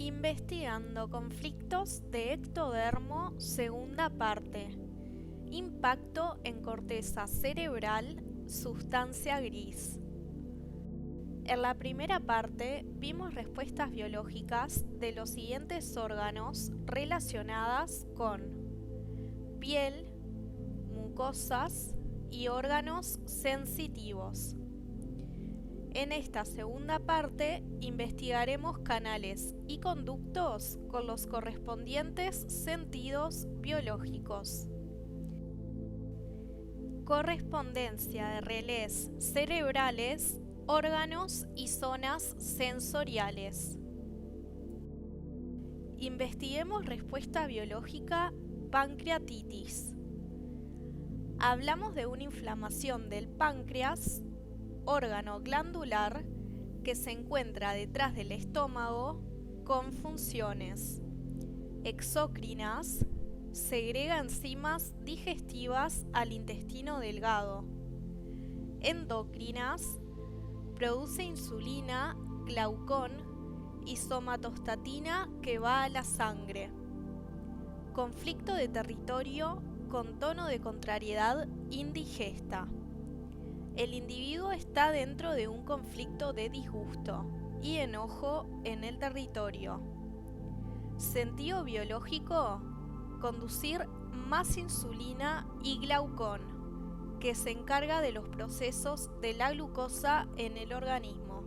Investigando conflictos de ectodermo, segunda parte. Impacto en corteza cerebral, sustancia gris. En la primera parte vimos respuestas biológicas de los siguientes órganos relacionadas con piel, mucosas y órganos sensitivos. En esta segunda parte investigaremos canales y conductos con los correspondientes sentidos biológicos. Correspondencia de relés cerebrales, órganos y zonas sensoriales. Investiguemos respuesta biológica pancreatitis. Hablamos de una inflamación del páncreas, órgano glandular que se encuentra detrás del estómago con funciones exócrinas, segrega enzimas digestivas al intestino delgado, endocrinas, produce insulina, glaucón y somatostatina que va a la sangre. Conflicto de territorio con tono de contrariedad indigesta. El individuo está dentro de un conflicto de disgusto y enojo en el territorio. Sentido biológico: conducir más insulina y glaucón, que se encarga de los procesos de la glucosa en el organismo.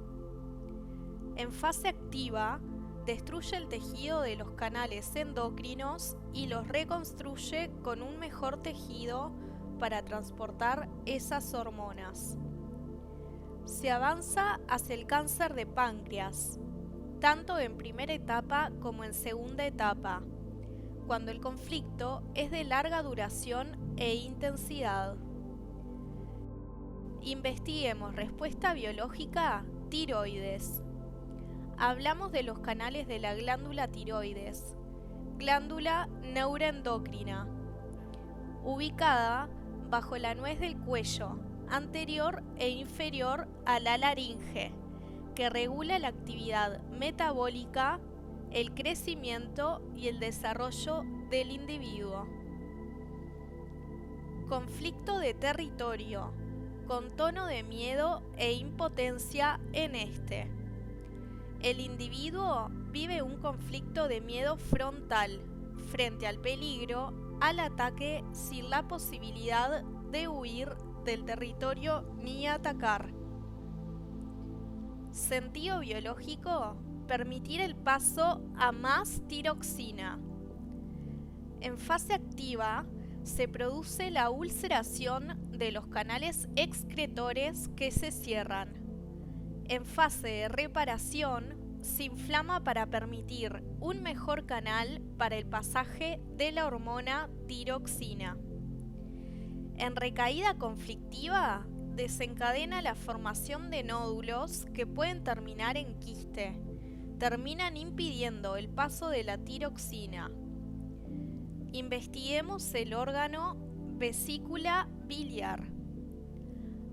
En fase activa, destruye el tejido de los canales endocrinos y los reconstruye con un mejor tejido para transportar esas hormonas. Se avanza hacia el cáncer de páncreas, tanto en primera etapa como en segunda etapa, cuando el conflicto es de larga duración e intensidad. Investiguemos respuesta biológica tiroides. Hablamos de los canales de la glándula tiroides, glándula neuroendocrina, ubicada bajo la nuez del cuello, anterior e inferior a la laringe, que regula la actividad metabólica, el crecimiento y el desarrollo del individuo. Conflicto de territorio, con tono de miedo e impotencia en este. El individuo vive un conflicto de miedo frontal frente al peligro, al ataque, sin la posibilidad de huir del territorio ni atacar. Sentido biológico: permitir el paso a más tiroxina. En fase activa, se produce la ulceración de los canales excretores que se cierran. En fase de reparación, se inflama para permitir un mejor canal para el pasaje de la hormona tiroxina. En recaída conflictiva, desencadena la formación de nódulos que pueden terminar en quiste. Terminan impidiendo el paso de la tiroxina. Investiguemos el órgano vesícula biliar.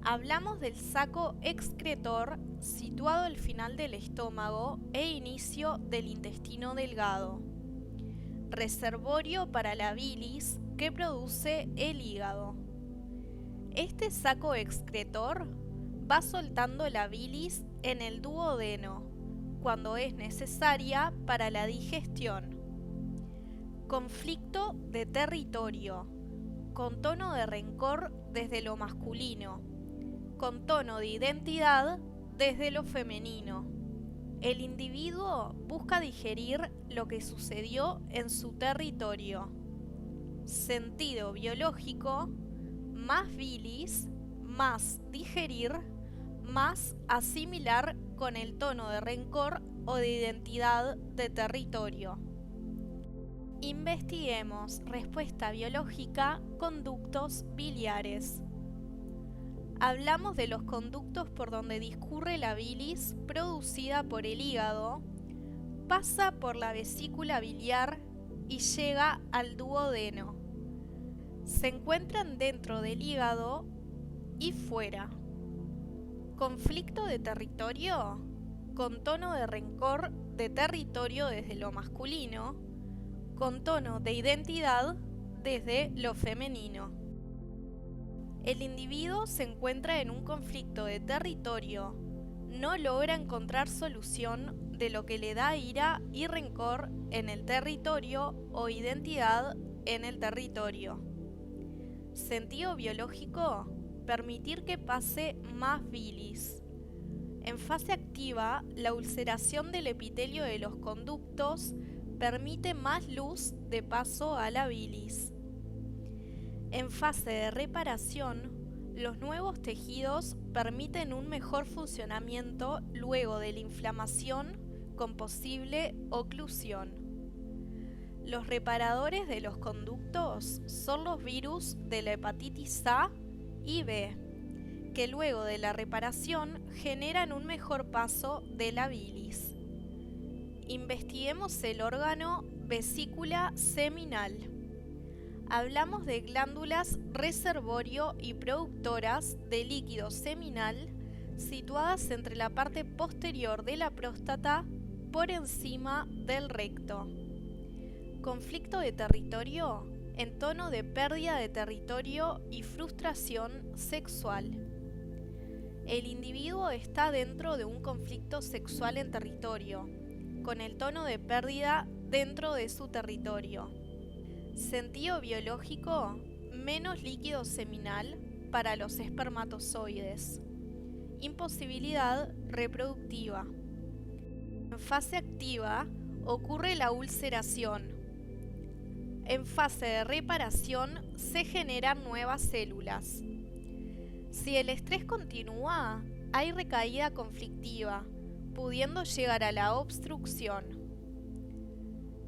Hablamos del saco excretor situado al final del estómago e inicio del intestino delgado. Reservorio para la bilis que produce el hígado. Este saco excretor va soltando la bilis en el duodeno cuando es necesaria para la digestión. Conflicto de territorio, con tono de rencor desde lo masculino, con tono de identidad desde lo femenino. El individuo busca digerir lo que sucedió en su territorio. Sentido biológico: más bilis, más digerir, más asimilar con el tono de rencor o de identidad de territorio. Investiguemos respuesta biológica conductos biliares. Hablamos de los conductos por donde discurre la bilis producida por el hígado, pasa por la vesícula biliar y llega al duodeno. Se encuentran dentro del hígado y fuera. Conflicto de territorio con tono de rencor de territorio desde lo masculino, con tono de identidad desde lo femenino. El individuo se encuentra en un conflicto de territorio, no logra encontrar solución de lo que le da ira y rencor en el territorio o identidad en el territorio. Sentido biológico: permitir que pase más bilis. En fase activa, la ulceración del epitelio de los conductos permite más luz de paso a la bilis. En fase de reparación, los nuevos tejidos permiten un mejor funcionamiento luego de la inflamación con posible oclusión. Los reparadores de los conductos son los virus de la hepatitis A y B, que luego de la reparación generan un mejor paso de la bilis. Investiguemos el órgano vesícula seminal. Hablamos de glándulas reservorio y productoras de líquido seminal situadas entre la parte posterior de la próstata por encima del recto. Conflicto de territorio en tono de pérdida de territorio y frustración sexual. El individuo está dentro de un conflicto sexual en territorio, con el tono de pérdida dentro de su territorio. Sentido biológico: menos líquido seminal para los espermatozoides. Imposibilidad reproductiva. En fase activa ocurre la ulceración. En fase de reparación se generan nuevas células. Si el estrés continúa, hay recaída conflictiva, pudiendo llegar a la obstrucción.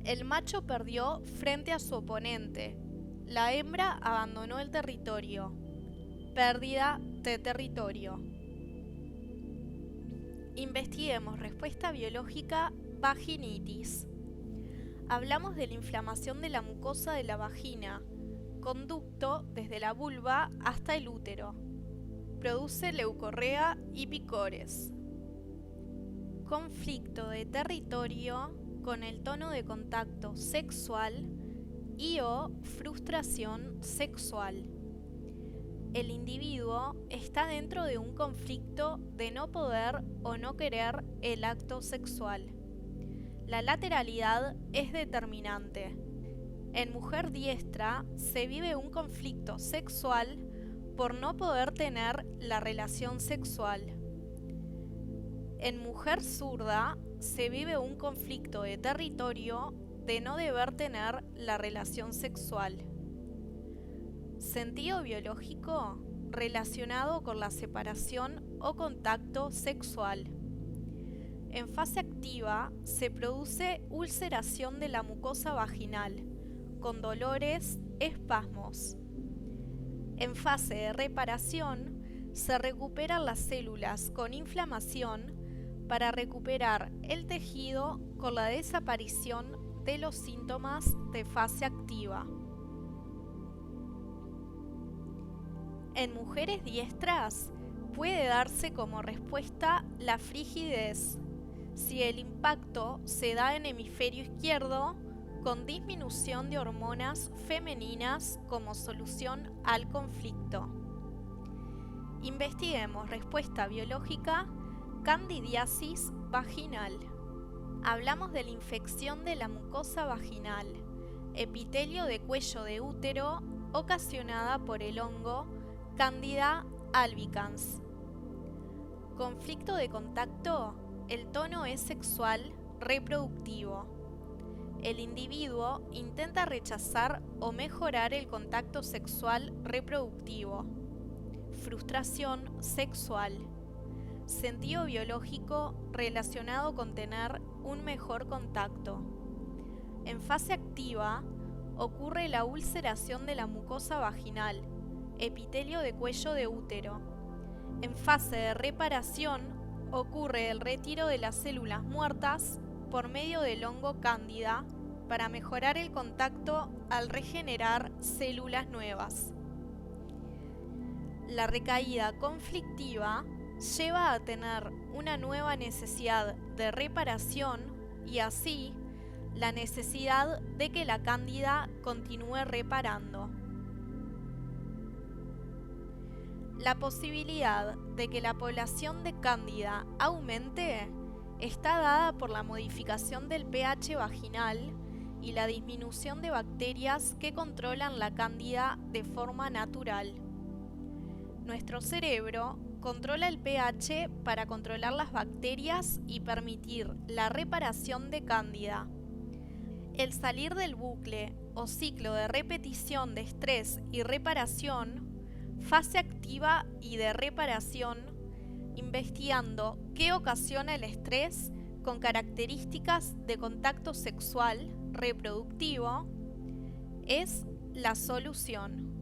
El macho perdió frente a su oponente. La hembra abandonó el territorio. Pérdida de territorio. Investiguemos respuesta biológica: vaginitis. Hablamos de la inflamación de la mucosa de la vagina, conducto desde la vulva hasta el útero. Produce leucorrea y picores. Conflicto de territorio con el tono de contacto sexual y o frustración sexual. El individuo está dentro de un conflicto de no poder o no querer el acto sexual. La lateralidad es determinante. En mujer diestra se vive un conflicto sexual por no poder tener la relación sexual. En mujer zurda se vive un conflicto de territorio de no deber tener la relación sexual. Sentido biológico relacionado con la separación o contacto sexual. En fase activa se produce ulceración de la mucosa vaginal, con dolores, espasmos. En fase de reparación se recuperan las células con inflamación para recuperar el tejido con la desaparición de los síntomas de fase activa. En mujeres diestras puede darse como respuesta la frigidez, si el impacto se da en hemisferio izquierdo, con disminución de hormonas femeninas como solución al conflicto. Investiguemos respuesta biológica: candidiasis vaginal. Hablamos de la infección de la mucosa vaginal, epitelio de cuello de útero ocasionada por el hongo Candida albicans. Conflicto de contacto: el tono es sexual reproductivo. El individuo intenta rechazar o mejorar el contacto sexual reproductivo. Frustración sexual. Sentido biológico relacionado con tener un mejor contacto. En fase activa ocurre la ulceración de la mucosa vaginal, epitelio de cuello de útero. En fase de reparación ocurre el retiro de las células muertas por medio del hongo cándida para mejorar el contacto al regenerar células nuevas. La recaída conflictiva lleva a tener una nueva necesidad de reparación y así la necesidad de que la cándida continúe reparando. La posibilidad de que la población de cándida aumente está dada por la modificación del pH vaginal y la disminución de bacterias que controlan la cándida de forma natural. Nuestro cerebro controla el pH para controlar las bacterias y permitir la reparación de cándida. El salir del bucle o ciclo de repetición de estrés y reparación, fase activa y de reparación, investigando qué ocasiona el estrés con características de contacto sexual reproductivo, es la solución.